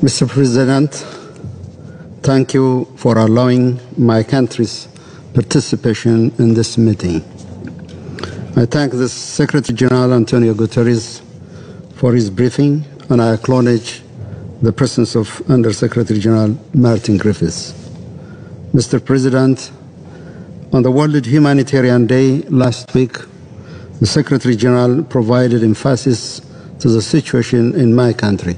Mr. President, thank you for allowing my country's participation in this meeting. I thank the Secretary General Antonio Guterres for his briefing, and I acknowledge the presence of Under-Secretary General Martin Griffiths. Mr. President, on the World Humanitarian Day last week, the Secretary General provided emphasis to the situation in my country.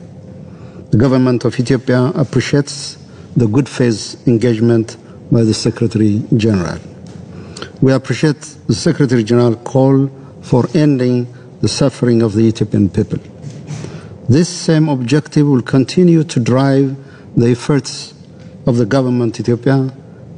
The government of Ethiopia appreciates the good faith engagement by the Secretary General. We appreciate the Secretary General call for ending the suffering of the Ethiopian people. This same objective will continue to drive the efforts of the government of Ethiopia,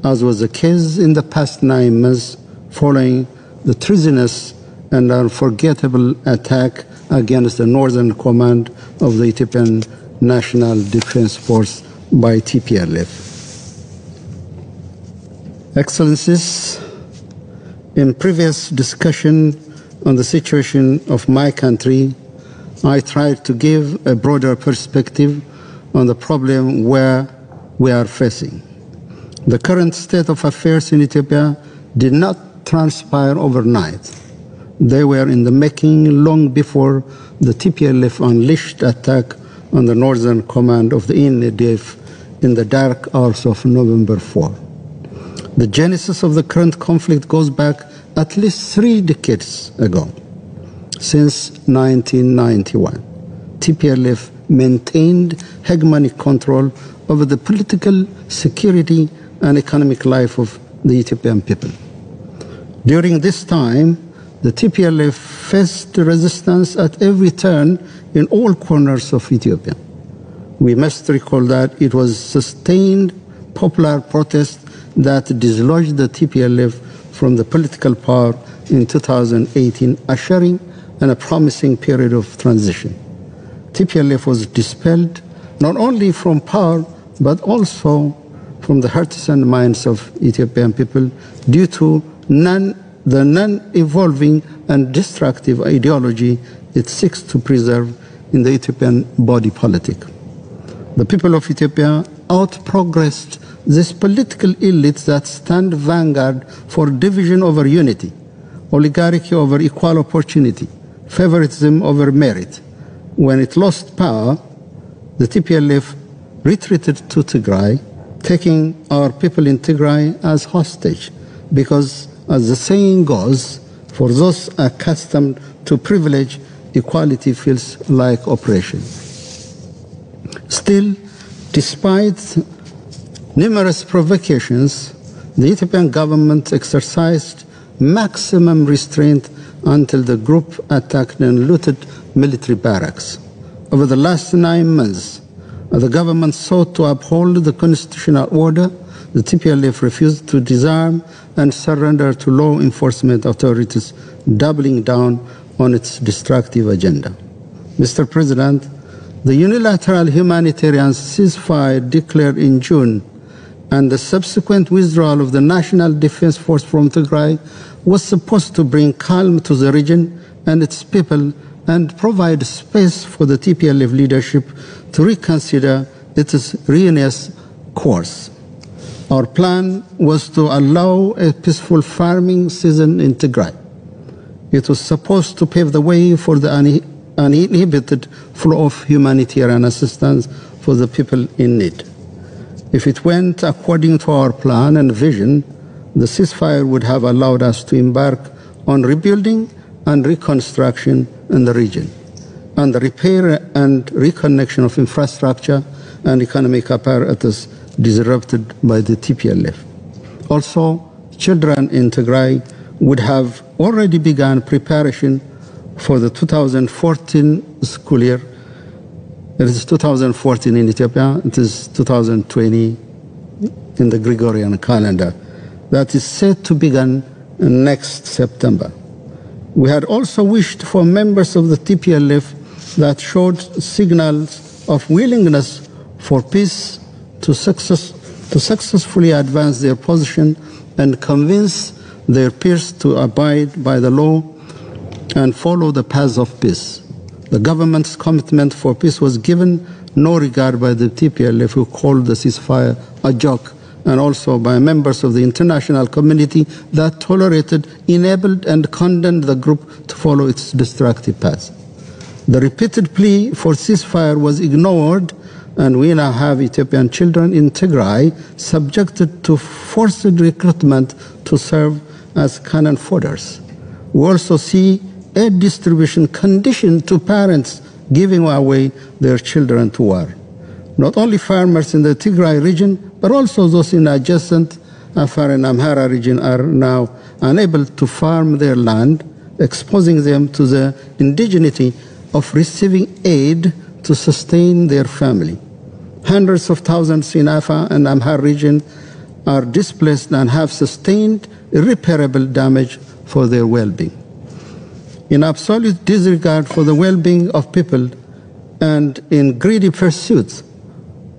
as was the case in the past 9 months following the treasonous and unforgettable attack against the northern command of the Ethiopian National Defense Force by TPLF. Excellencies, in previous discussion on the situation of my country, I tried to give a broader perspective on the problem where we are facing. The current state of affairs in Ethiopia did not transpire overnight. They were in the making long before the TPLF unleashed attack on the northern command of the NADF in the dark hours of November 4. The genesis of the current conflict goes back at least 3 decades ago. Since 1991, TPLF maintained hegemonic control over the political, security, and economic life of the Ethiopian people. During this time, the TPLF faced resistance at every turn in all corners of Ethiopia. We must recall that it was sustained popular protest that dislodged the TPLF from the political power in 2018, ushering in a promising period of transition. TPLF was dispelled not only from power, but also from the hearts and minds of Ethiopian people due to the non-evolving and destructive ideology it seeks to preserve in the Ethiopian body politic. The people of Ethiopia outprogressed this political elite that stand vanguard for division over unity, oligarchy over equal opportunity, favoritism over merit. When it lost power, the TPLF retreated to Tigray, taking our people in Tigray as hostage, because as the saying goes, for those accustomed to privilege, equality feels like oppression. Still, despite numerous provocations, the Ethiopian government exercised maximum restraint until the group attacked and looted military barracks. Over the last 9 months, the government sought to uphold the constitutional order. The TPLF refused to disarm and surrender to law enforcement authorities, doubling down on its destructive agenda. Mr. President, the unilateral humanitarian ceasefire declared in June and the subsequent withdrawal of the National Defense Force from Tigray was supposed to bring calm to the region and its people and provide space for the TPLF leadership to reconsider its ruinous course. Our plan was to allow a peaceful farming season in Tigray. It was supposed to pave the way for the uninhibited flow of humanitarian assistance for the people in need. If it went according to our plan and vision, the ceasefire would have allowed us to embark on rebuilding and reconstruction in the region, and the repair and reconnection of infrastructure and economic apparatus disrupted by the TPLF. Also, children in Tigray would have already begun preparation for the 2014 school year. It is 2014 in Ethiopia, it is 2020 in the Gregorian calendar. That is set to begin next September. We had also wished for members of the TPLF that showed signals of willingness for peace to successfully advance their position and convince their peers to abide by the law and follow the path of peace. The government's commitment for peace was given no regard by the TPLF, who called the ceasefire a joke, and also by members of the international community that tolerated, enabled, and condemned the group to follow its destructive path. The repeated plea for ceasefire was ignored, and we now have Ethiopian children in Tigray subjected to forced recruitment to serve as cannon fodders. We also see aid distribution conditioned to parents giving away their children to war. Not only farmers in the Tigray region, but also those in adjacent Afar and Amhara region are now unable to farm their land, exposing them to the indigeneity of receiving aid to sustain their family. Hundreds of thousands in Afar and Amhara region are displaced and have sustained irreparable damage for their well-being. In absolute disregard for the well-being of people and in greedy pursuits,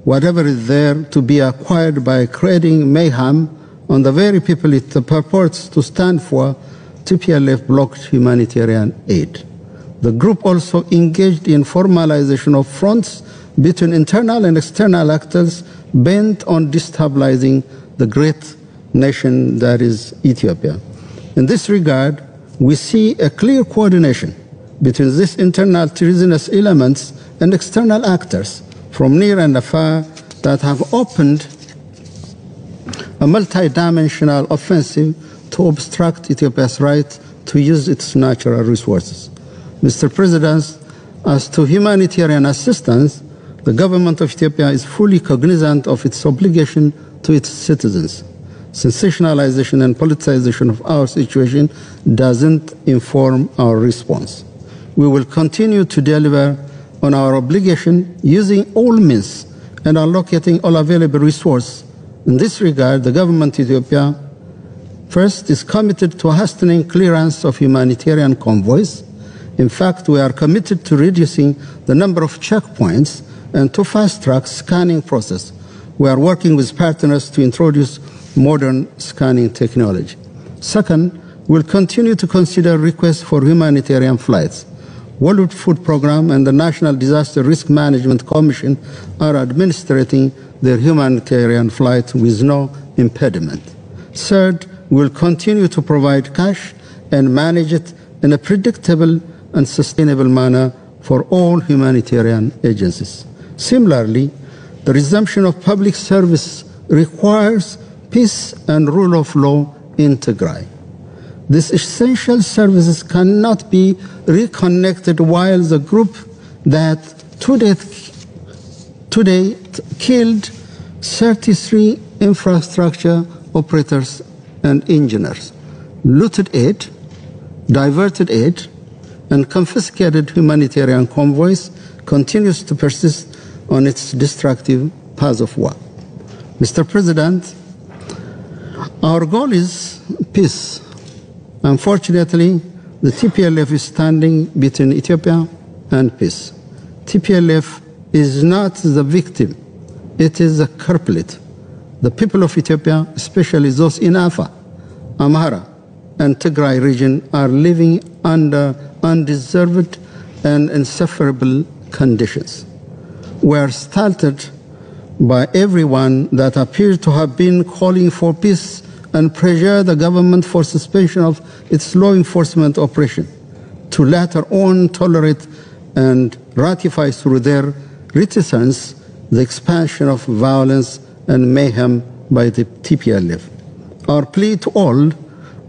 whatever is there to be acquired by creating mayhem on the very people it purports to stand for, TPLF blocked humanitarian aid. The group also engaged in formalization of fronts between internal and external actors bent on destabilizing the great nation that is Ethiopia. In this regard, we see a clear coordination between these internal treasonous elements and external actors from near and afar that have opened a multidimensional offensive to obstruct Ethiopia's right to use its natural resources. Mr. President, as to humanitarian assistance, the government of Ethiopia is fully cognizant of its obligation to its citizens. Sensationalization and politicization of our situation doesn't inform our response. We will continue to deliver on our obligation using all means and allocating all available resources. In this regard, the government of Ethiopia first is committed to hastening clearance of humanitarian convoys. In fact, we are committed to reducing the number of checkpoints and to fast-track scanning process. We are working with partners to introduce modern scanning technology. Second, we'll continue to consider requests for humanitarian flights. World Food Programme and the National Disaster Risk Management Commission are administrating their humanitarian flights with no impediment. Third, we'll continue to provide cash and manage it in a predictable and sustainable manner for all humanitarian agencies. Similarly, the resumption of public service requires peace and rule of law in Tigray. These essential services cannot be reconnected while the group that today killed 33 infrastructure operators and engineers, looted aid, diverted aid, and confiscated humanitarian convoys continues to persist on its destructive path of war. Mr. President, our goal is peace. Unfortunately, the TPLF is standing between Ethiopia and peace. TPLF is not the victim, it is the culprit. The people of Ethiopia, especially those in Afar, Amhara, and Tigray region, are living under undeserved and insufferable conditions. We are startled by everyone that appears to have been calling for peace and pressure the government for suspension of its law enforcement operation, to later on tolerate and ratify through their reticence the expansion of violence and mayhem by the TPLF. Our plea to all,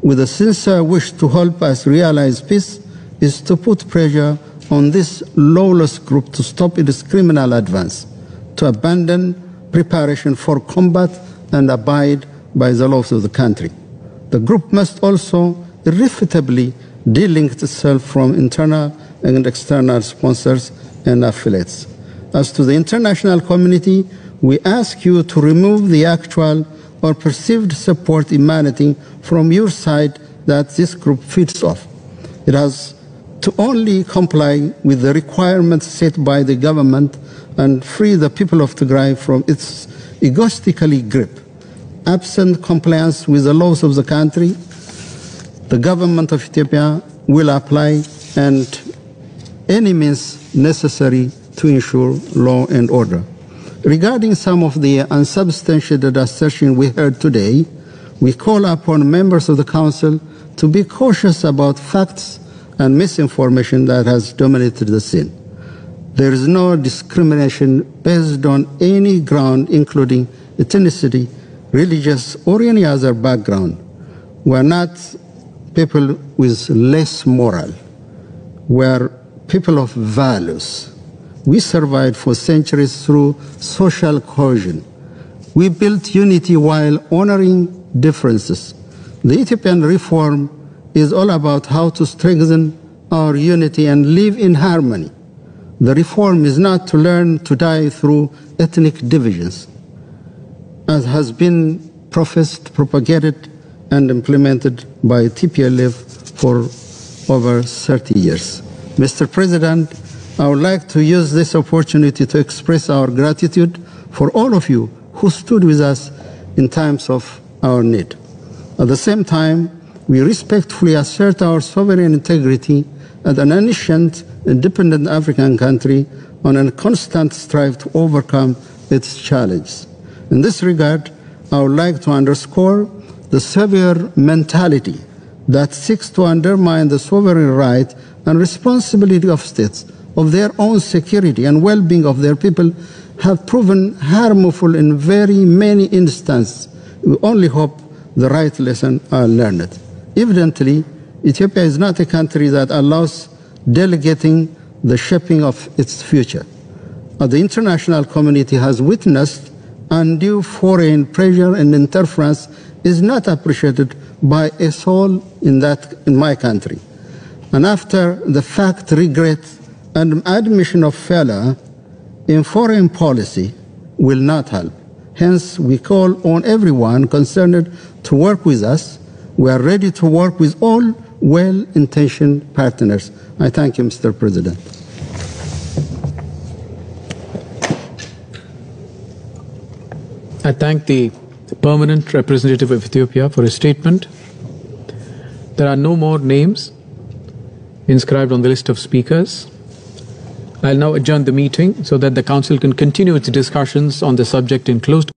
with a sincere wish to help us realize peace, is to put pressure on this lawless group to stop its criminal advance, to abandon preparation for combat and abide by the laws of the country. The group must also irrefutably delink itself from internal and external sponsors and affiliates. As to the international community, we ask you to remove the actual or perceived support emanating from your side that this group feeds off. It has to only comply with the requirements set by the government and free the people of Tigray from its egoistically grip. Absent compliance with the laws of the country, the government of Ethiopia will apply and any means necessary to ensure law and order. Regarding some of the unsubstantiated assertions we heard today, we call upon members of the Council to be cautious about facts and misinformation that has dominated the scene. There is no discrimination based on any ground, including ethnicity, religious, or any other background. We are not people with less moral. We are people of values. We survived for centuries through social cohesion. We built unity while honoring differences. The Ethiopian reform is all about how to strengthen our unity and live in harmony. The reform is not to learn to die through ethnic divisions, as has been professed, propagated, and implemented by TPLF for over 30 years. Mr. President, I would like to use this opportunity to express our gratitude for all of you who stood with us in times of our need. At the same time, we respectfully assert our sovereign integrity as an ancient, independent African country on a constant strive to overcome its challenges. In this regard, I would like to underscore the severe mentality that seeks to undermine the sovereign right and responsibility of states of their own security and well-being of their people have proven harmful in very many instances. We only hope the right lesson are learned. Evidently, Ethiopia is not a country that allows delegating the shaping of its future. The international community has witnessed undue foreign pressure and interference is not appreciated by a soul in my country. And after the fact, regret, and admission of failure in foreign policy will not help. Hence, we call on everyone concerned to work with us. We are ready to work with all well-intentioned partners. I thank you, Mr. President. I thank the permanent representative of Ethiopia for his statement. There are no more names inscribed on the list of speakers. I'll now adjourn the meeting so that the Council can continue its discussions on the subject in closed